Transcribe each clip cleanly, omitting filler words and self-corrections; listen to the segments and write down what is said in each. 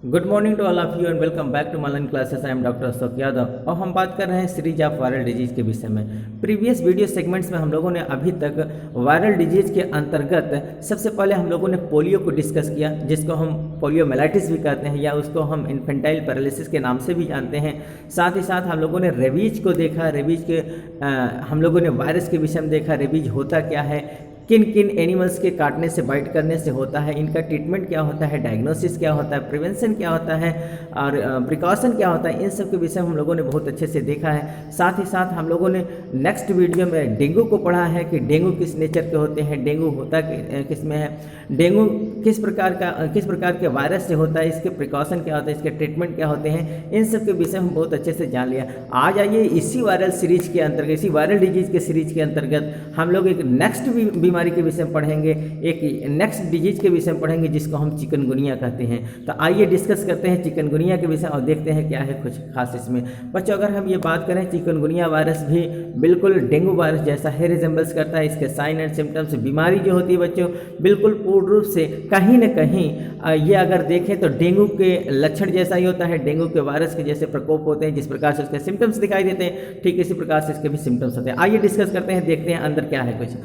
Good morning to all of you and welcome back to online classes. I am doctor Ashok Yadav और हम बात कर रहे हैं सीरीज ऑफ वायरल डिजीज के विषय में। प्रीवियस वीडियो सेगमेंट्स में हम लोगों ने अभी तक वायरल डिजीज के अंतर्गत सबसे पहले हम लोगों ने पोलियो को डिस्कस किया, जिसको हम पोलियोमेलाइटिस भी कहते हैं या उसको हम इन्फेंटाइल पैरालिसिस के नाम से भी जानते हैं। साथ ही साथ हम लोगों ने रेबीज को देखा, रेबीज के हम लोगों ने वायरस के विषय में देखा, रेबीज होता क्या है, किन किन एनिमल्स के काटने से, बाइट करने से होता है, इनका ट्रीटमेंट क्या होता है, डायग्नोसिस क्या होता है, प्रिवेंशन क्या होता है और प्रिकॉशन क्या होता है, इन सब के विषय में हम लोगों ने बहुत अच्छे से देखा है। साथ ही साथ हम लोगों ने नेक्स्ट वीडियो में डेंगू को पढ़ा है कि डेंगू किस नेचर के होते हैं, डेंगू होता किस में है, डेंगू किस प्रकार के वायरस से होता है, इसके प्रिकॉशन क्या होता है, इसके ट्रीटमेंट क्या होते हैं, इन सब के विषय में बहुत अच्छे से जान लिया। आज आइए इसी वायरल सीरीज के अंतर्गत, इसी वायरल डिजीज के सीरीज के अंतर्गत हम लोग एक नेक्स्ट बीमारी के विषय में पढ़ेंगे, एक नेक्स्ट डिजीज के विषय में पढ़ेंगे जिसको हम चिकनगुनिया कहते हैं। तो आइए डिस्कस करते हैं चिकनगुनिया के विषय और देखते हैं क्या है कुछ खास इसमें। बच्चों, अगर हम ये बात करें, चिकनगुनिया वायरस भी बिल्कुल डेंगू वायरस जैसा है, रिजेंबल्स करता है। इसके साइन एंड सिम्टम्स, बीमारी जो होती है बच्चों, बिल्कुल पूर्ण रूप से कहीं न कहीं ये अगर देखें तो डेंगू के लक्षण जैसा ही होता है। डेंगू के वायरस के जैसे प्रकोप होते हैं, जिस प्रकार से उसके सिम्टम्स दिखाई देते हैं, ठीक इसी प्रकार से इसके भी सिम्टम्स होते हैं। आइए डिस्कस करते हैं, देखते हैं अंदर क्या है कुछ।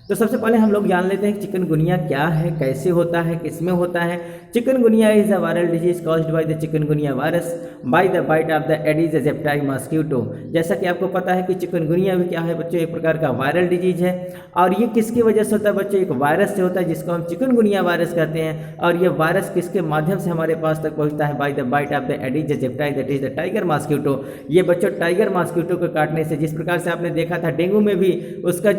तो सबसे पहले हम लोग जान लेते हैं चिकनगुनिया क्या है, कैसे होता है, किसमें होता है। Chikungunya is a viral disease caused by the chikungunya virus by the bite of the Aedes aegypti mosquito. जैसा कि आपको पता है कि चिकनगुनिया भी क्या है बच्चों, एक प्रकार का वायरल डिजीज है। और ये किसकी वजह से होता है बच्चों, एक वायरस से होता है जिसको हम चिकनगुनिया वायरस कहते हैं। और ये वायरस किसके माध्यम से हमारे पास तक पहुंचता है, by the bite of the Aedes aegypti, that is the tiger mosquito. ये बच्चों टाइगर मॉस्किटो को काटने से, जिस प्रकार से आपने देखा था डेंगू में भी उसका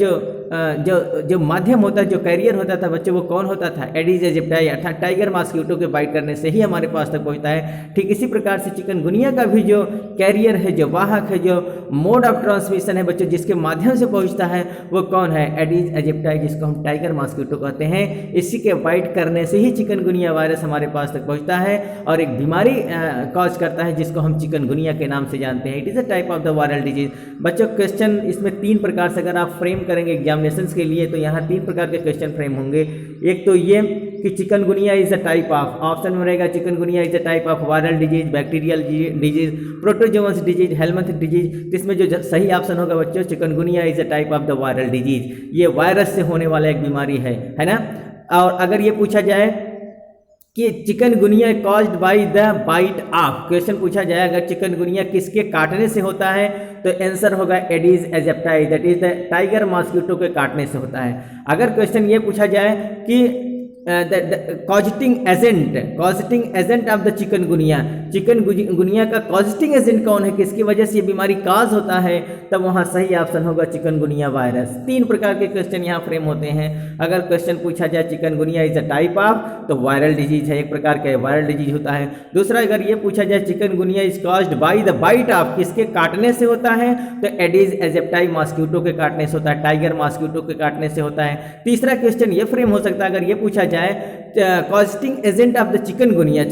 जो माध्यम होता है, जो कैरियर होता था बच्चों, वो कौन होता था, एडीज एजिप्टाई अर्थात टाइगर मॉस्किटो के बाइट करने से ही हमारे पास तक पहुंचता है। ठीक इसी प्रकार से चिकनगुनिया का भी जो कैरियर है, जो वाहक है, जो मोड ऑफ ट्रांसमिशन है बच्चों, जिसके माध्यम से पहुंचता है, वो कौन है, एडीज एजिप्टाई, जिसको हम टाइगर मॉस्किटो कहते हैं। इसी के बाइट करने से ही चिकनगुनिया वायरस हमारे पास तक पहुंचता है और एक बीमारी कॉज करता है जिसको हम चिकनगुनिया के नाम से जानते हैं। It is a type of the viral disease. बच्चों, क्वेश्चन इसमें 3 प्रकार से अगर आप फ्रेम करेंगे एग्जामिनेशंस के लिए तो यहाँ 3 प्रकार के क्वेश्चन फ्रेम होंगे। एक तो ये कि chikungunya is a type of, option में रहेगा chikungunya is a type of viral disease, bacterial disease, protozoan disease, helminth disease. इसमें जो सही ऑप्शन होगा बच्चों, chikungunya is a type of the viral disease. ये वायरस से होने वाला एक बीमारी है ना। और अगर ये पूछा जाए कि chikungunya caused by the bite of, question पूछा जाए अगर चिकनगुनिया किसके काटने से होता है, तो आंसर होगा Aedes aegypti, that is the tiger mosquito के काटने से होता है। अगर क्वेश्चन ये पूछा जाए कि कॉजिटिंग एजेंट ऑफ द चिकनगुनिया का कॉजिटिंग एजेंट कौन है, किसकी वजह से ये बीमारी काज होता है, तब वहाँ सही ऑप्शन होगा चिकनगुनिया वायरस। 3 प्रकार के क्वेश्चन यहाँ फ्रेम होते हैं। अगर क्वेश्चन पूछा जाए chikungunya is a type of, तो वायरल डिजीज है, एक प्रकार का वायरल डिजीज होता है। दूसरा, अगर ये पूछा जाए chikungunya is caused by the bite of, किसके काटने से होता है, तो एडीज एजिप्टाई मॉस्किटो के काटने से होता है, टाइगर मॉस्किटो के काटने से होता है। तीसरा क्वेश्चन ये फ्रेम हो सकता है, अगर ये पूछा जाए causing agent of the chikungunya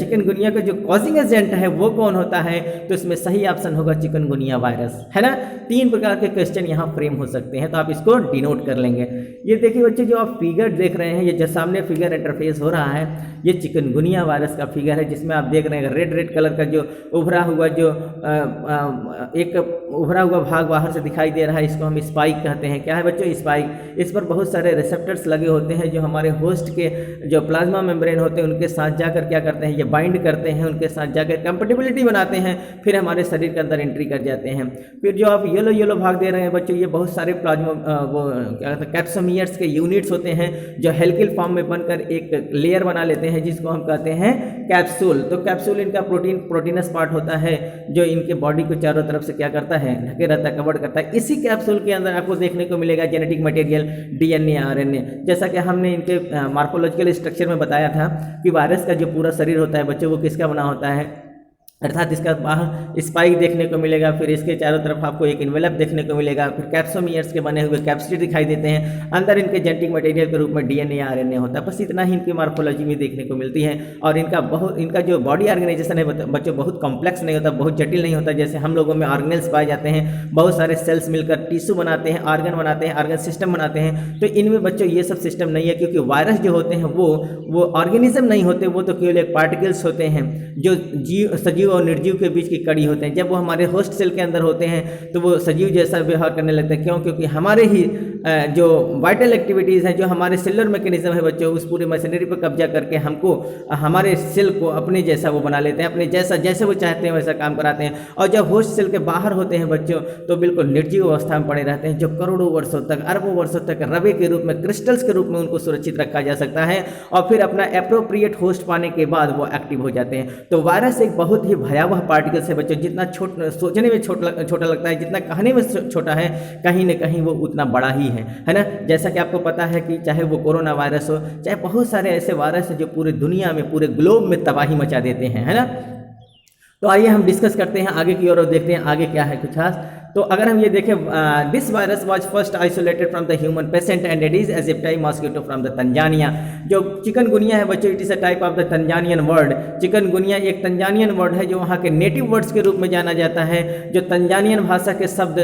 का जो कॉजिंग एजेंट है वो कौन होता है, तो इसमें सही ऑप्शन होगा चिकनगुनिया वायरस, है ना। 3 प्रकार के क्वेश्चन यहाँ फ्रेम हो सकते हैं, तो आप इसको डिनोट कर लेंगे। ये देखिए बच्चे, जो आप फिगर देख रहे हैं, ये जो सामने फिगर इंटरफेस हो रहा है, ये चिकनगुनिया वायरस का फिगर है, जिसमें आप देख रहे हैं रेड कलर का जो उभरा हुआ भाग बाहर से दिखाई दे रहा है, इसको हम स्पाइक कहते हैं। क्या है बच्चों, स्पाइक। इस पर बहुत सारे रिसेप्टर्स लगे होते हैं जो हमारे होस्ट के जो प्लाज्मा मेम्ब्रेन होते हैं उनके साथ जाकर क्या करते हैं, ये बाइंड करते हैं, उनके साथ जाकर कंपेटिबिलिटी बनाते हैं, फिर हमारे शरीर के अंदर एंट्री कर जाते हैं। फिर जो आप येलो भाग दे रहे हैं बच्चों, ये बहुत सारे प्लाज्मा क्या कहते हैं कैप्सोमियर्स के यूनिट्स होते हैं जो हेलिकल फॉर्म में बनकर एक लेयर बना लेते हैं जिसको हम कहते हैं कैप्सूल। तो कैप्सूल इनका प्रोटीनस पार्ट होता है जो इनके बॉडी को चारों तरफ से क्या करता है, ढके रहता है, कवर करता है। इसी कैप्सूल के अंदर आपको देखने को मिलेगा जेनेटिक मटेरियल, डीएनए, आरएनए। जैसा कि हमने इनके मार्फोलॉजिकल स्ट्रक्चर में बताया था कि वायरस का जो पूरा शरीर होता है बच्चों, वो किसका बना होता है, अर्थात इसका बाहर स्पाइक देखने को मिलेगा, फिर इसके चारों तरफ आपको एक इन्वेलप देखने को मिलेगा, फिर कैप्सोमियर्स के बने हुए कैप्सिड दिखाई देते हैं, अंदर इनके जेनेटिक मटेरियल के रूप में डीएनए आरएनए होता है। बस इतना ही इनकी मार्फोलॉजी में देखने को मिलती है। और इनका जो बॉडी ऑर्गेनाइजेशन है बच्चों बहुत कॉम्प्लेक्स नहीं होता, बहुत जटिल नहीं होता। जैसे हम लोगों में ऑर्गेनल्स पाए जाते हैं, बहुत सारे सेल्स मिलकर टिश्यू बनाते हैं, ऑर्गन बनाते हैं, ऑर्गन सिस्टम बनाते हैं। तो इनमें बच्चों ये सब सिस्टम नहीं है, क्योंकि वायरस जो होते हैं वो ऑर्गेनिज्म नहीं होते, वो तो केवल एक पार्टिकल्स होते हैं जो सजीव और निर्जीव के बीच की कड़ी होते हैं। जब वो हमारे होस्ट सेल के अंदर होते हैं तो वो सजीव जैसा व्यवहार करने लगते हैं। क्यों? क्योंकि हमारे ही जो वाइटल एक्टिविटीज़ हैं, जो हमारे सेलुलर मैकेनिज्म है बच्चों, उस पूरे मशीनरी पर कब्जा करके हमको हमारे सेल को अपने जैसा वो बना लेते हैं, अपने जैसे वो चाहते हैं वैसा काम कराते हैं। और जब होस्ट सेल के बाहर होते हैं बच्चों तो बिल्कुल निर्जीव अवस्था में पड़े रहते हैं, जो करोड़ों वर्षों तक, अरबों वर्षों तक रवे के रूप में, क्रिस्टल्स के रूप में उनको सुरक्षित रखा जा सकता है। और फिर अपना एप्रोप्रिएट होस्ट पाने के बाद वो एक्टिव हो जाते हैं। तो वायरस एक बहुत ही भयावह पार्टिकल है बच्चों। जितना सोचने में छोटा लगता है, जितना कहने में छोटा है, कहीं न कहीं वो उतना बड़ा ही है ना। जैसा कि आपको पता है कि चाहे वो कोरोना वायरस हो, चाहे बहुत सारे ऐसे वायरस हैं जो पूरे दुनिया में, पूरे ग्लोब में तबाही मचा देते हैं, है ना। तो आइए हम डिस्कस करते हैं आगे की ओर और देखते हैं आगे क्या है कुछ खास। तो अगर हम ये देखें, this virus was first isolated from the human patient and Aedes aegypti mosquito from the Tanzania. जो चिकनगुनिया है बच्चों, it is a type of the Tanzanian word. Chikungunya एक तंजानियन वर्ड है जो वहाँ के नेटिव वर्ड्स के रूप में जाना जाता है, जो तंजानियन भाषा के शब्द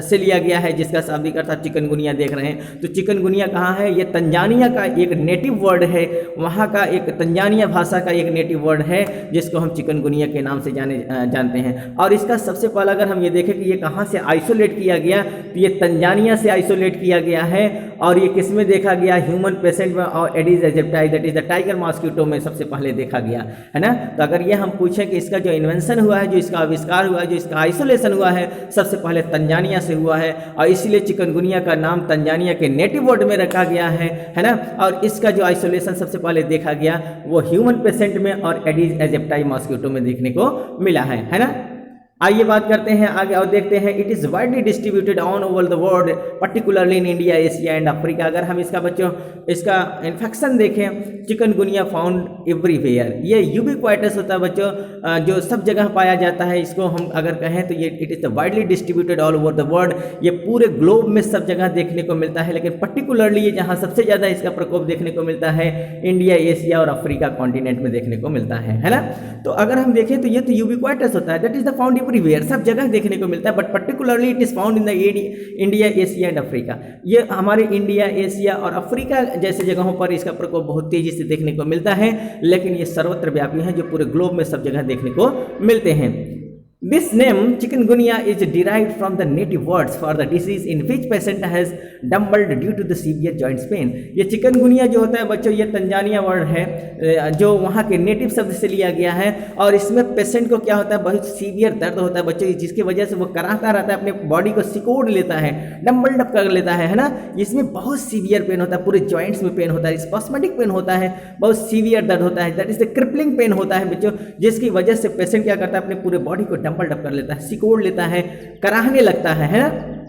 से लिया गया है, जिसका शाब्दिक अर्थ आप चिकनगुनिया देख रहे हैं। तो चिकनगुनिया कहाँ है? ये तंजानिया का एक नेटिव वर्ड है, वहाँ का एक तंजानिया भाषा का एक नेटिव वर्ड है, जिसको हम चिकनगुनिया के नाम से जानते हैं। और इसका सबसे पहला अगर हम ये देखें कि ये कहाँ से आइसोलेट किया गया, तो ये तंजानिया से आइसोलेट किया गया है। और ये किस में देखा गया? ह्यूमन पेशेंट में और Aedes aegypti, that is the tiger mosquito में सबसे पहले देखा गया, है ना। तो अगर ये हम पूछें कि इसका जो इन्वेंशन हुआ है, जो इसका आविष्कार हुआ है, जो इसका आइसोलेशन हुआ है, सबसे पहले तंजानिया से हुआ है। और इसीलिए चिकनगुनिया का नाम तंजानिया के नेटिव वर्ड में रखा गया है ना। और इसका जो आइसोलेशन सबसे पहले देखा गया वो ह्यूमन पेशेंट में और एडिस एजिप्टाई मॉस्किटो में देखने को मिला है ना। आइए बात करते हैं आगे और देखते हैं। It is widely distributed on over the world, particularly in India, Asia and Africa. अगर हम इसका बच्चों इसका इन्फेक्शन देखें, चिकनगुनिया फाउंड एवरीवेयर। ये यूबिक्वाइटस होता है बच्चों, जो सब जगह पाया जाता है। इसको हम अगर कहें तो ये it is the widely distributed all over the world. ये पूरे ग्लोब में सब जगह देखने को मिलता है, लेकिन पर्टिकुलरली ये जहाँ सबसे ज़्यादा इसका प्रकोप देखने को मिलता है इंडिया, एशिया और अफ्रीका कॉन्टिनेंट में देखने को मिलता है ना। तो अगर हम देखें तो ये तो यूबिक्वाइटस होता है, that is the found everywhere, सब जगह देखने को मिलता है। But particularly it is found in the India, Asia and Africa. ये हमारे इंडिया, एशिया और अफ्रीका जैसे जगहों पर इसका प्रकोप बहुत तेजी से देखने को मिलता है, लेकिन ये सर्वत्र व्यापी है, जो पूरे ग्लोब में सब जगह देखने को मिलते हैं। This name chikungunya is derived from the native words for the disease in which patient has stumbled due to the severe joint pain। ये चिकनगुनिया जो होता है बच्चों, ये तंजानिया वर्ड है जो वहाँ के नेटिव शब्द से लिया गया है। और इसमें पेशेंट को क्या होता है? बहुत सीवियर दर्द होता है बच्चों, जिसकी वजह से वो कराहता रहता है, अपने बॉडी को सिकोड़ लेता है, डम्बल डप कर लेता है ना। इसमें बहुत सीवियर पेन होता है, पूरे जॉइंट्स में पेन होता है, स्पास्मेटिक पेन होता है, बहुत सीवियर दर्द होता है, that is the crippling pain होता है बच्चों, जिसकी वजह से पेशेंट क्या करता है? अपने पूरे बॉडी को डंबल डप कर लेता है, सिकोड़ लेता है, कराहने लगता है ना।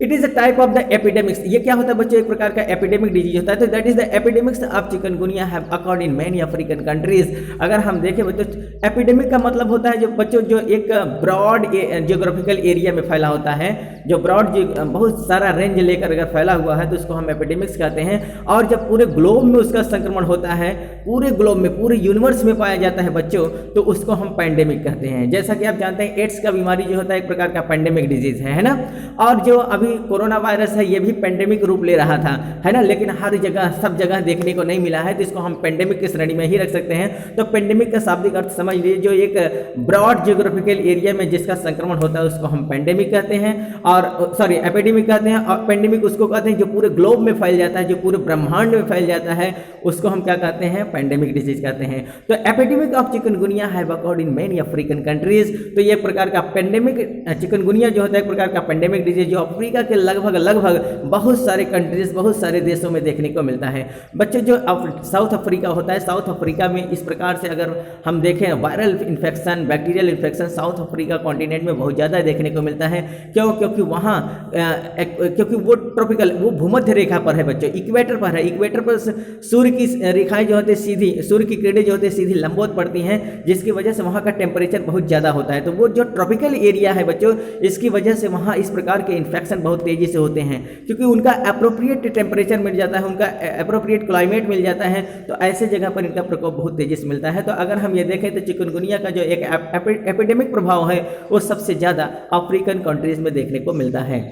It is a type of the epidemics. ये क्या होता है बच्चों? एक प्रकार का एपिडेमिक डिजीज होता है। तो that is the epidemics of chikungunya have occurred in many African countries. अगर हम देखें बच्चों, एपिडेमिक का मतलब होता है जो बच्चों जो एक ब्रॉड जियोग्राफिकल एरिया में फैला होता है, जो ब्रॉड बहुत सारा रेंज लेकर अगर फैला हुआ है तो उसको हम एपिडेमिक्स कहते हैं। और जब पूरे ग्लोब में उसका संक्रमण होता है, पूरे ग्लोब में, पूरे यूनिवर्स में पाया जाता है बच्चों, तो उसको हम पैंडेमिक कहते हैं। जैसा कि आप जानते हैं एड्स का बीमारी जो होता है एक प्रकार का पैंडेमिक डिजीज है ना। और जो अभी कोरोना वायरस है ये भी पेंडेमिक रूप ले रहा था, है ना, लेकिन हर जगह सब जगह देखने को नहीं मिला है, तो इसको हम पेंडेमिक की श्रेणी में ही रख सकते हैं। तो पेंडेमिक का शाब्दिक अर्थ समझ लीजिए, जो एक ब्रॉड जियोग्राफिकल एरिया में जिसका संक्रमण होता है उसको हम पेंडेमिक कहते हैं, और सॉरी एपिडेमिक कहते हैं। और पेंडेमिक उसको कहते हैं जो पूरे ग्लोब में फैल जाता है, जो पूरे ब्रह्मांड में फैल जाता है, उसको हम क्या कहते हैं? पेंडेमिक डिजीज कहते हैं। तो epidemic of chikungunya have occurred in many African countries. तो ये प्रकार का पेंडेमिक चिकनगुनिया जो होता है एक प्रकार का पेंडेमिक डिजीज जो अफ्रीका अफ्रीका के लगभग बहुत सारे कंट्रीज, बहुत सारे देशों में देखने को मिलता है। बच्चों जो साउथ अफ्रीका होता है, साउथ अफ्रीका में इस प्रकार से अगर हम देखें viral infection, bacterial infection south Africa continent में बहुत ज़्यादा देखने को मिलता है। क्यों? क्योंकि वहाँ क्योंकि वो ट्रॉपिकल, वो भूमध्य रेखा पर है बच्चों, इक्वेटर पर है। इक्वेटर पर सूर्य की रेखाएं जो होती है सीधी, सूर्य की किरणें जो होती है सीधी लंबवत पड़ती हैं, जिसकी वजह से वहाँ का टेम्परेचर बहुत ज़्यादा होता है। तो वो जो ट्रॉपिकल एरिया है बच्चों, इसकी वजह से वहाँ इस प्रकार के इन्फेक्शन बहुत तेज़ी से होते हैं, क्योंकि उनका अप्रोप्रिएट टेम्परेचर मिल जाता है, उनका अप्रोप्रिएट क्लाइमेट मिल जाता है। तो ऐसे जगह पर इनका प्रकोप बहुत तेज़ी से मिलता है। तो अगर हम ये देखें तो चिकनगुनिया का जो एक एपिडेमिक प्रभाव है वो सबसे ज़्यादा अफ्रीकन कंट्रीज़ में देखने को मिलता है।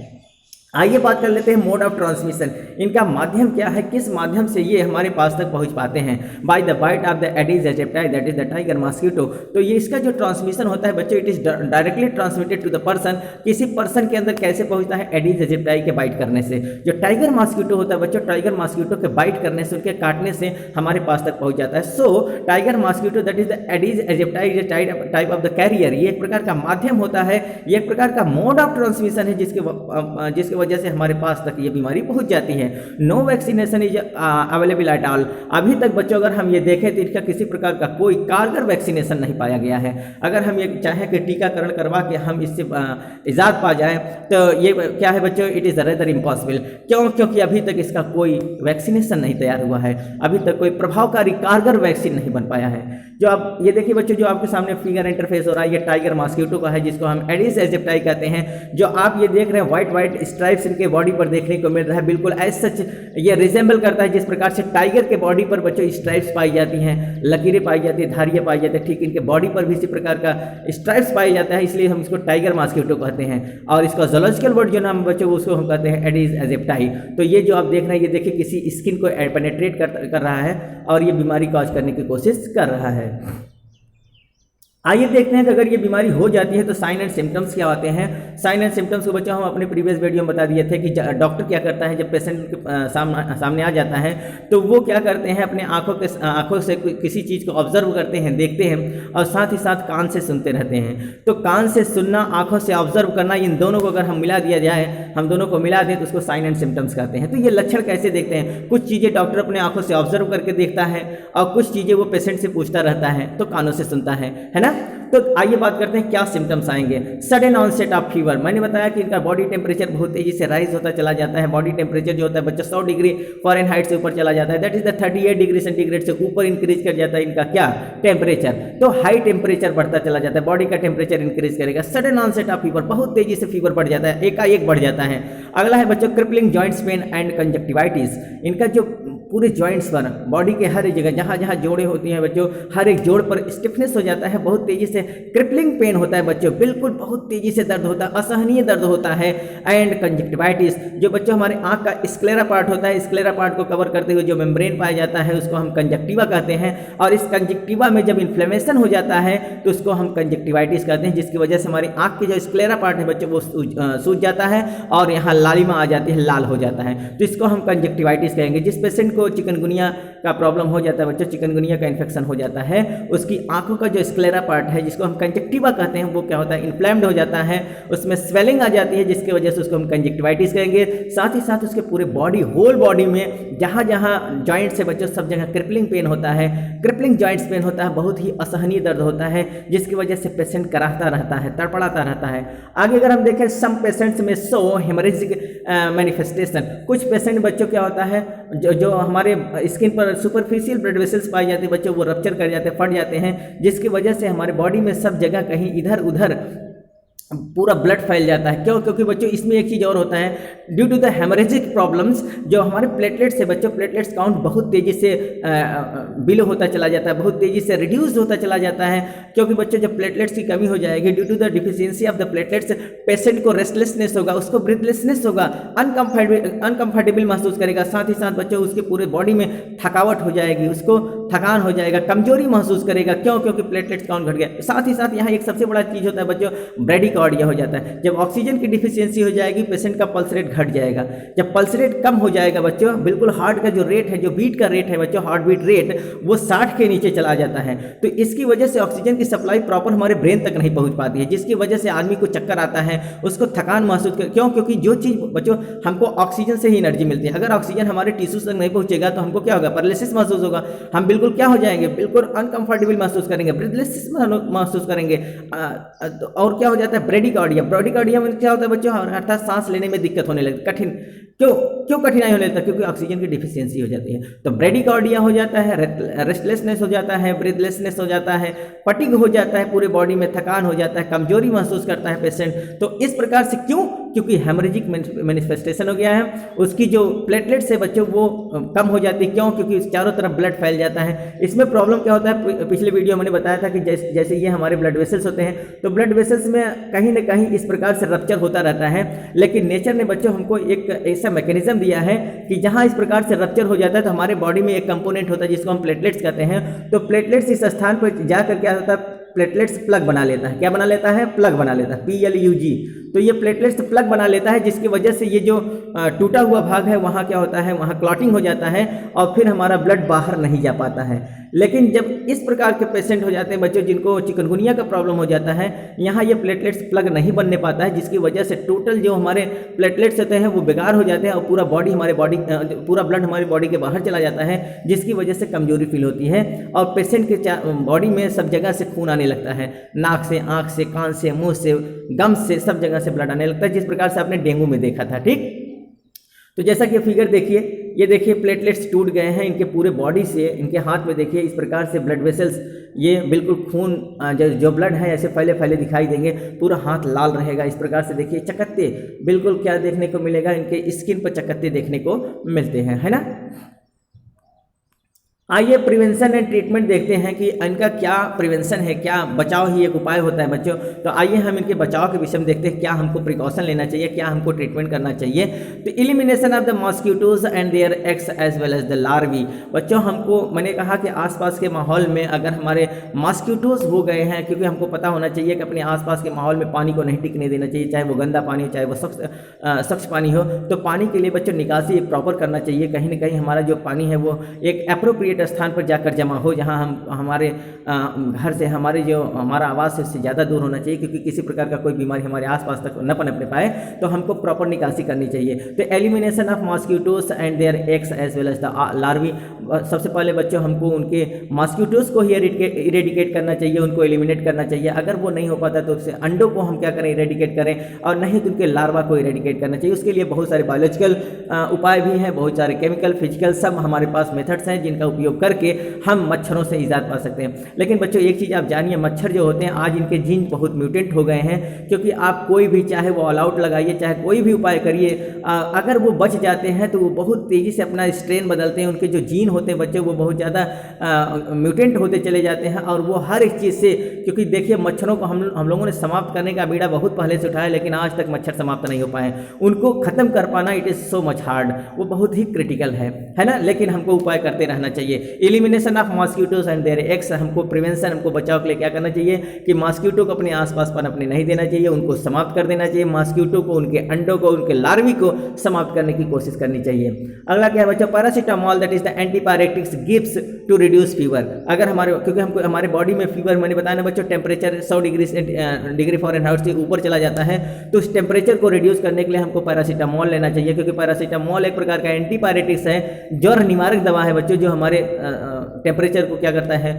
आइए बात कर लेते हैं मोड ऑफ ट्रांसमिशन। इनका माध्यम क्या है, किस माध्यम से ये हमारे पास तक पहुंच पाते हैं? By the bite of the Aedes aegypti, that is the tiger mosquito. तो ये इसका जो ट्रांसमिशन होता है बच्चों, it is directly transmitted to the person. किसी पर्सन के अंदर कैसे पहुंचता है? एडीज एजिप्टाई के बाइट करने से। जो टाइगर मॉस्किटो होता है बच्चों, टाइगर मॉस्किटो के बाइट करने से, उनके काटने से हमारे पास तक पहुंच जाता है। So tiger mosquito that is the Aedes aegypti type of the carrier, ये एक प्रकार का माध्यम होता है, ये एक प्रकार का मोड ऑफ ट्रांसमिशन है जिसके वजह से हमारे पास तक ये बीमारी पहुंच जाती है। No vaccination is available at all. अभी तक बच्चों अगर हम ये देखें तो इसका किसी प्रकार का कोई कारगर वैक्सीनेशन नहीं पाया गया है। अगर हम ये चाहें कि टीकाकरण करवा के हम इससे इजाद पा जाएं तो ये क्या है बच्चों, इट इज़ रेदर इम्पॉसिबल। क्यों? क्योंकि अभी तक इसका कोई वैक्सीनेशन नहीं तैयार हुआ है, अभी तक कोई प्रभावकारी कारगर वैक्सीन नहीं बन पाया है। जो आप ये देखिए बच्चों, जो आपके सामने फिगर इंटरफेस हो रहा है, ये टाइगर मॉस्किटो का है, जिसको हम एडिस एजिप्टाई कहते हैं। जो आप ये देख रहे हैं व्हाइट स्ट्राइप्स इनके बॉडी पर देखने को मिल रहा है, बिल्कुल एज सच ये रिजेंबल करता है जिस प्रकार से टाइगर के बॉडी पर बच्चों स्ट्राइप्स पाई जाती हैं, लकीरें पाई जाती है, धारियाँ पाई जाती है, ठीक इनके बॉडी पर भी इसी प्रकार का स्ट्राइप्स पाया जाता है, इसलिए हम इसको टाइगर मॉस्किटो कहते हैं। और इसका जोलॉजिकल वर्ड जो नाम बच्चों उसको हम कहते हैं एडिस एजिप्टाई। तो ये जो आप देख रहे हैं, ये देखिए किसी स्किन को पेनेट्रेट कर रहा है और ये बीमारी कॉज करने की कोशिश कर रहा है। आइए देखते हैं कि अगर ये बीमारी हो जाती है तो साइन एंड सिम्टम्स क्या होते हैं। साइन एंड सिम्टम्स को बच्चों हम अपने प्रीवियस वीडियो में बता दिए थे कि डॉक्टर क्या करता है जब पेशेंट के सामने आ जाता है तो वो क्या करते हैं, अपने आँखों से किसी चीज़ को ऑब्जर्व करते हैं, देखते हैं और साथ ही साथ कान से सुनते रहते हैं। तो कान से सुनना, आँखों से ऑब्जर्व करना, इन दोनों को अगर हम मिला दिया जाए, हम दोनों को मिला दें तो उसको साइन एंड सिम्टम्स कहते हैं। तो ये लक्षण कैसे देखते हैं? कुछ चीज़ें डॉक्टर अपने आँखों से ऑब्जर्व करके देखता है और कुछ चीज़ें वो पेशेंट से पूछता रहता है तो कानों से सुनता है ना। तो आइए बात करते हैं क्या सिम्टम्स आएंगे। सडन ऑनसेट ऑफ फीवर, मैंने बताया कि इनका बॉडी टेम्परेचर बहुत तेजी से राइज होता चला जाता है। बॉडी टेम्परेचर जो होता है बच्चा 100 डिग्री फ़ारेनहाइट से ऊपर चला जाता है, that is the 38 degree centigrade से ऊपर इंक्रीज कर जाता है इनका क्या टेम्परेचर। तो हाई टेम्परेचर बढ़ता चला जाता है, बॉडी का टेम्परेचर इंक्रीज करेगा। सडन ऑनसेट ऑफ फीवर, बहुत तेजी से फीवर बढ़ जाता है, एकाएक बढ़ जाता है। अगला है बच्चों crippling joints pain and conjunctivitis. इनका जो पूरे जॉइंट्स पर, बॉडी के हर एक जगह जहाँ जहाँ जोड़ें होती हैं बच्चों, हर एक जोड़ पर स्टिफनेस हो जाता है, बहुत तेजी से क्रिपलिंग पेन होता है बच्चों, बिल्कुल बहुत तेजी से दर्द होता है, असहनीय दर्द होता है। एंड कंजक्टिवाइटिस, जो बच्चों हमारे आँख का स्क्लेरा पार्ट होता है, स्क्लेरा पार्ट को कवर करते हुए जो मेम्ब्रेन पाया जाता है उसको हम कंजक्टिवा कहते हैं। और इस कंजक्टिवा में जब इन्फ्लेमेशन हो जाता है तो उसको हम कंजक्टिवाइटिस कहते हैं, जिसकी वजह से हमारी आँख की जो स्क्लेरा पार्ट है बच्चों वो सूज जाता है और यहाँ लालिमा आ जाती है, लाल हो जाता है, तो इसको हम कंजक्टिवाइटिस कहेंगे। जिस पेशेंट को चिकनगुनिया का प्रॉब्लम हो जाता है बच्चों, चिकनगुनिया का इन्फेक्शन हो जाता है, उसकी आंखों का जो स्क्लेरा पार्ट है जिसको हम कंजक्टिवा कहते हैं वो क्या होता है, इन्फ्लेम्ड हो जाता है, उसमें स्वेलिंग आ जाती है, जिसकी वजह से उसको हम कंजक्टिवाइटिस कहेंगे। साथ ही साथ उसके पूरे बॉडी, होल बॉडी में जहाँ जहाँ जॉइंट्स है बच्चों सब जगह क्रिपलिंग पेन होता है, क्रिपलिंग जॉइंट्स पेन होता है, बहुत ही असहनीय दर्द होता है, जिसकी वजह से पेशेंट कराहता रहता है, तड़पड़ाता रहता है। आगे अगर हम देखें सम पेशेंट्स में सो हेमरेजिक मैनिफेस्टेशन, कुछ पेशेंट बच्चों क्या होता है जो हमारे स्किन पर सुपरफिशियल ब्लड वेसल्स पाए जाते हैं बच्चों, वो रप्चर कर जाते हैं, फट जाते हैं, जिसकी वजह से हमारे बॉडी में सब जगह कहीं इधर उधर पूरा ब्लड फैल जाता है। क्यों? क्योंकि बच्चों इसमें एक चीज़ और होता है, due to the haemorrhagic problems, जो हमारे प्लेटलेट्स है बच्चों, प्लेटलेट्स काउंट बहुत तेज़ी से बिलो होता चला जाता है, बहुत तेज़ी से रिड्यूस होता चला जाता है। क्योंकि बच्चों जब प्लेटलेट्स की कमी हो जाएगी due to the deficiency of the platelets, patient को रेस्टलेसनेस होगा, उसको ब्रीथलेसनेस होगा, अनकम्फर्टेबल महसूस करेगा, साथ ही साथ बच्चों उसके पूरे बॉडी में थकावट हो जाएगी, उसको थकान हो जाएगा, कमजोरी महसूस करेगा। क्यों? क्योंकि प्लेटलेट्स काउंट घट गया। साथ ही साथ यहाँ एक सबसे बड़ा चीज़ होता है बच्चों, ब्रेडी ब्रेडिकार्डिया हो जाता है। जब ऑक्सीजन की डिफिशियंसी हो जाएगी पेशेंट का पल्स रेट घट जाएगा। जब पल्स रेट कम हो जाएगा बच्चों, बिल्कुल हार्ट का जो रेट है, जो बीट का रेट है बच्चों, हार्ट बीट रेट, वो 60 के नीचे चला जाता है। तो इसकी वजह से ऑक्सीजन की सप्लाई प्रॉपर हमारे ब्रेन तक नहीं पहुंच पाती है, जिसकी वजह से आदमी को चक्कर आता है, उसको थकान महसूस कर। क्यों? क्योंकि जो चीज़ बच्चों हमको ऑक्सीजन से ही एनर्जी मिलती है, अगर ऑक्सीजन हमारे टिश्यूज तक नहीं पहुंचेगा तो हमको क्या होगा? पैरालिसिस महसूस होगा। हम बिल्कुल क्या हो जाएंगे? बिल्कुल अनकंफर्टेबल महसूस करेंगे, ब्रीथलेस महसूस करेंगे। और क्या हो जाता है? ब्रेडिकार्डिया। ब्रेडिकार्डिया में क्या होता है बच्चों? अर्थात सांस लेने में दिक्कत होने लगती, कठिन। क्यों कठिनाई होने लगता है? क्योंकि ऑक्सीजन की डिफिशियंसी हो जाती है। तो ब्रेडिकार्डिया हो जाता है, रेस्टलेसनेस हो जाता है, ब्रीथलेसनेस हो जाता है, फटीग हो जाता है, पूरे बॉडी में थकान हो जाता है, कमजोरी महसूस करता है पेशेंट। तो इस प्रकार से क्यों? क्योंकि हेमरेजिक मैनिफेस्टेशन हो गया है, उसकी जो प्लेटलेट्स है बच्चों वो कम हो जाती है। क्यों? क्योंकि चारों तरफ ब्लड फैल जाता है। इसमें प्रॉब्लम क्या होता है? पिछले वीडियो मैंने बताया था कि जैसे ये हमारे ब्लड वेसल्स होते हैं, तो ब्लड वेसल्स में कहीं ना कहीं इस प्रकार से रप्चर होता रहता है। लेकिन नेचर ने बच्चों हमको एक ऐसा मैकेनिज्म दिया है कि जहां इस प्रकार से रप्चर हो जाता है तो हमारे बॉडी में एक कंपोनेंट होता है जिसको हम प्लेटलेट्स कहते हैं। तो प्लेटलेट्स इस स्थान पर जाकर क्या होता है? प्लेटलेट्स प्लग बना लेता है। क्या बना लेता है? प्लग बना लेता है, PLUG। तो ये प्लेटलेट्स प्लग बना लेता है, जिसकी वजह से ये जो टूटा हुआ भाग है वहाँ क्या होता है? वहाँ क्लॉटिंग हो जाता है और फिर हमारा ब्लड बाहर नहीं जा पाता है। लेकिन जब इस प्रकार के पेशेंट हो जाते हैं बच्चों जिनको चिकनगुनिया का प्रॉब्लम हो जाता है, यहाँ ये प्लेटलेट्स प्लग नहीं बनने पाता है, जिसकी वजह से टोटल जो हमारे प्लेटलेट्स होते हैं वो बेकार हो जाते हैं और पूरा पूरा ब्लड हमारी बॉडी के बाहर चला जाता है, जिसकी वजह से कमजोरी फील होती है और पेशेंट के बॉडी में सब जगह से खून आने लगता है, नाक से, आँख से, कान से, मुँह से, गम्स से, सब जगह से ब्लड आने लगता है, जिस प्रकार से आपने डेंगू में देखा था। ठीक, तो जैसा कि फिगर देखिए, ये देखिए प्लेटलेट्स टूट गए हैं इनके पूरे बॉडी से। इनके हाथ में देखिए इस प्रकार से ब्लड वेसल्स, ये बिल्कुल खून जो ब्लड है ऐसे फैले फैले दिखाई देंगे, पूरा हाथ लाल रहेगा। इस प्रकार से देखिए चकत्ते बिल्कुल क्या देखने को मिलेगा? इनके स्किन पर चकत्ते देखने को मिलते हैं, है ना। आइए प्रिवेंशन एंड ट्रीटमेंट देखते हैं कि इनका क्या प्रिवेंशन है, क्या बचाव ही एक उपाय होता है बच्चों। तो आइए हम इनके बचाव के विषय में देखते हैं, क्या हमको प्रिकॉशन लेना चाहिए, क्या हमको ट्रीटमेंट करना चाहिए। तो elimination of the mosquitoes and their eggs as well as the larvae. बच्चों हमको, मैंने कहा कि आसपास के माहौल में अगर हमारे मॉस्किटोज हो गए हैं, क्योंकि हमको पता होना चाहिए कि अपने आसपास के माहौल में पानी को नहीं टिकने देना चाहिए, चाहे वो गंदा पानी हो चाहे वो स्वच्छ पानी हो। तो पानी के लिए बच्चों निकासी प्रॉपर करना चाहिए। कहीं ना कहीं हमारा जो पानी है वो एक एप्रोप्रिएट स्थान पर जाकर जमा हो, जहां हम हमारे घर से हमारे जो हमारा आवास है उससे ज़्यादा दूर होना चाहिए, क्योंकि किसी प्रकार का कोई बीमारी हमारे आसपास तक न पनपने पाए। तो हमको प्रॉपर निकासी करनी चाहिए। तो elimination of mosquitoes and their eggs as well as the larvae. सबसे पहले बच्चों हमको उनके मॉस्किटोज को ही इरेडिकेट करना चाहिए, उनको एलिमिनेट करना चाहिए। अगर वो नहीं हो पाता तो उससे अंडों को हम क्या करें? इरेडिकेट करें, और नहीं तो उनके लार्वा को इरेडिकेट करना चाहिए। उसके लिए बहुत सारे बायोलॉजिकल उपाय भी हैं, बहुत सारे केमिकल, फिजिकल, सब हमारे पास मेथड्स हैं जिनका उपयोग करके हम मच्छरों से इजाद पा सकते हैं। लेकिन बच्चों एक चीज़ आप जानिए, मच्छर जो होते हैं आज इनके जीन बहुत म्यूटेंट हो गए हैं, क्योंकि आप कोई भी चाहे वो ऑल आउट लगाइए, चाहे कोई भी उपाय करिए, अगर वो बच जाते हैं तो वो बहुत तेज़ी से अपना स्ट्रेन बदलते हैं। उनके जो जीन होते हैं बच्चों वो बहुत ज़्यादा म्यूटेंट होते चले जाते हैं, और वो हर एक चीज़ से, क्योंकि देखिए मच्छरों को हम लोगों ने समाप्त करने का बीड़ा बहुत पहले से उठाया, लेकिन आज तक मच्छर समाप्त नहीं हो पाए। उनको ख़त्म कर पाना it is so much hard, वो बहुत ही क्रिटिकल है ना। लेकिन हमको उपाय करते रहना चाहिए। Elimination of mosquitoes and their eggs, हमको प्रिवेंशन, हमको बचाव के लिए क्या करना चाहिए कि मॉस्किटो को अपने आसपास पनपने नहीं देना चाहिए, उनको समाप्त कर देना चाहिए। मॉस्किटो को, उनके अंडों को, उनके लार्वी को समाप्त करने की कोशिश करनी चाहिए। अगला क्या है बच्चों? Paracetamol, that is the antipyretics gives to reduce fever. अगर क्योंकि हमको हमारे बॉडी में फीवर, मैंने बताया ना बच्चों, टेम्परेचर 100 डिग्री फ़ारेनहाइट से ऊपर चला जाता है, तो उस टेम्परेचर को रिड्यूस करने के लिए हमको पैरासीटामोल लेना चाहिए, क्योंकि पैरासीटामोल एक प्रकार का एंटीपायरेटिक्स है, ज्वर निवारक दवा है बच्चों, जो हमारे टेम्परेचर को क्या करता है?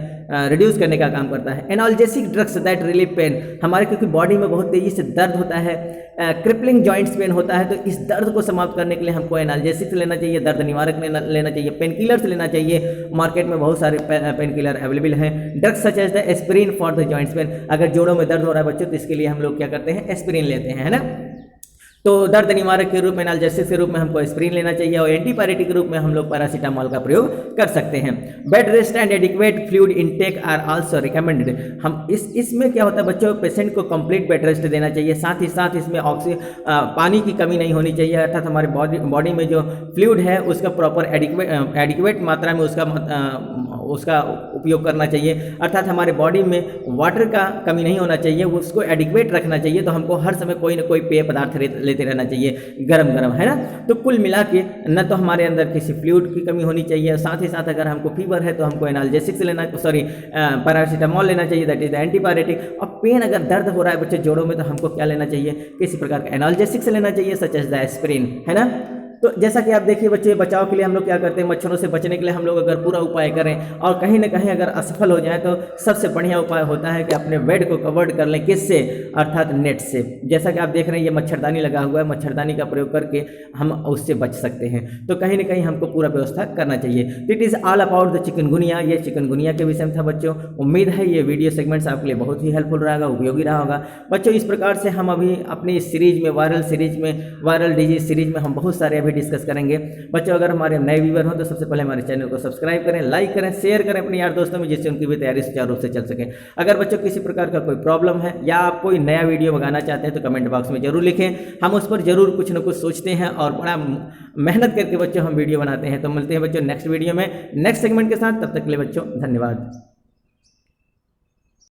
रिड्यूस करने का काम करता है। Analgesic drugs that relieve pain, हमारे क्योंकि बॉडी में बहुत तेज़ी से दर्द होता है, क्रिपलिंग जॉइंट्स पेन होता है, तो इस दर्द को समाप्त करने के लिए हमको एनाल्जेसिक्स लेना चाहिए, दर्द निवारक लेना चाहिए, पेन किलर्स लेना चाहिए। मार्केट में बहुत सारे पेन किलर अवेलेबल हैं। Drugs such as the aspirin for the joints pain, अगर जोड़ों में दर्द हो रहा है बच्चों तो इसके लिए हम लोग क्या करते हैं? एस्पिरिन लेते हैं, है ना। तो दर्द निवारक के रूप में, एनाल्जेसिक के रूप में हमको एस्पिरिन लेना चाहिए, और एंटीपायरेटिक के रूप में हम लोग पैरासीटामोल का प्रयोग कर सकते हैं। Bed rest and adequate fluid intake are also recommended. हम इसमें क्या होता है बच्चों? पेशेंट को कंप्लीट बेड रेस्ट देना चाहिए, साथ ही साथ इसमें पानी की कमी नहीं होनी चाहिए, अर्थात हमारे बॉडी में जो फ्लूइड है उसका प्रॉपर एडिक्वेट मात्रा में उसका उसका उपयोग करना चाहिए, अर्थात हमारे बॉडी में वाटर का कमी नहीं होना चाहिए, उसको एडिक्वेट रखना चाहिए। तो हमको हर समय कोई ना कोई पेय पदार्थ लेते रहना चाहिए गरम गरम, है ना। तो कुल मिला के न तो हमारे अंदर किसी फ्लूइड की कमी होनी चाहिए, साथ ही साथ अगर हमको फीवर है तो हमको एनाल्जेसिक्स लेना, सॉरी पैरासीटामोल लेना चाहिए, दैट इज द एंटीपायरेटिक। और पेन अगर दर्द हो रहा है बच्चे जोड़ों में तो हमको क्या लेना चाहिए, किसी प्रकार का एनाल्जेसिक्स लेना चाहिए, सच एज द एस्पिरिन, है ना। तो जैसा कि आप देखिए बच्चे, बचाव के लिए हम लोग क्या करते हैं, मच्छरों से बचने के लिए हम लोग अगर पूरा उपाय करें और कहीं ना कहीं अगर असफल हो जाए तो सबसे बढ़िया उपाय होता है कि अपने बेड को कवर्ड कर लें, किससे, अर्थात नेट से। जैसा कि आप देख रहे हैं ये मच्छरदानी लगा हुआ है, मच्छरदानी का प्रयोग करके हम उससे बच सकते हैं। तो कहीं ना कहीं हमको पूरा व्यवस्था करना चाहिए। It is all about the chikungunya. ये चिकनगुनिया के विषय में था बच्चों। उम्मीद है ये वीडियो सेगमेंट्स आपके लिए बहुत ही हेल्पफुल रहेगा, उपयोगी रहा होगा बच्चों। इस प्रकार से हम अभी अपनी सीरीज में, वायरल डिजीज सीरीज में हम बहुत सारे अभी डिस्कस करेंगे बच्चों। अगर हमारे नए व्यूअर हो तो सबसे पहले हमारे चैनल को सब्सक्राइब करें, लाइक करें, शेयर करें अपने यार दोस्तों में, जिससे उनकी भी तैयारी सुचारू रूप से चल सके। अगर बच्चों किसी प्रकार का कोई प्रॉब्लम है या आप कोई नया वीडियो मंगाना चाहते हैं तो कमेंट बॉक्स में जरूर लिखें, हम उस पर जरूर कुछ ना कुछ सोचते हैं और बड़ा मेहनत करके बच्चों हम वीडियो बनाते हैं। तो मिलते हैं बच्चों नेक्स्ट वीडियो में नेक्स्ट सेगमेंट के साथ, तब तक के लिए बच्चों धन्यवाद।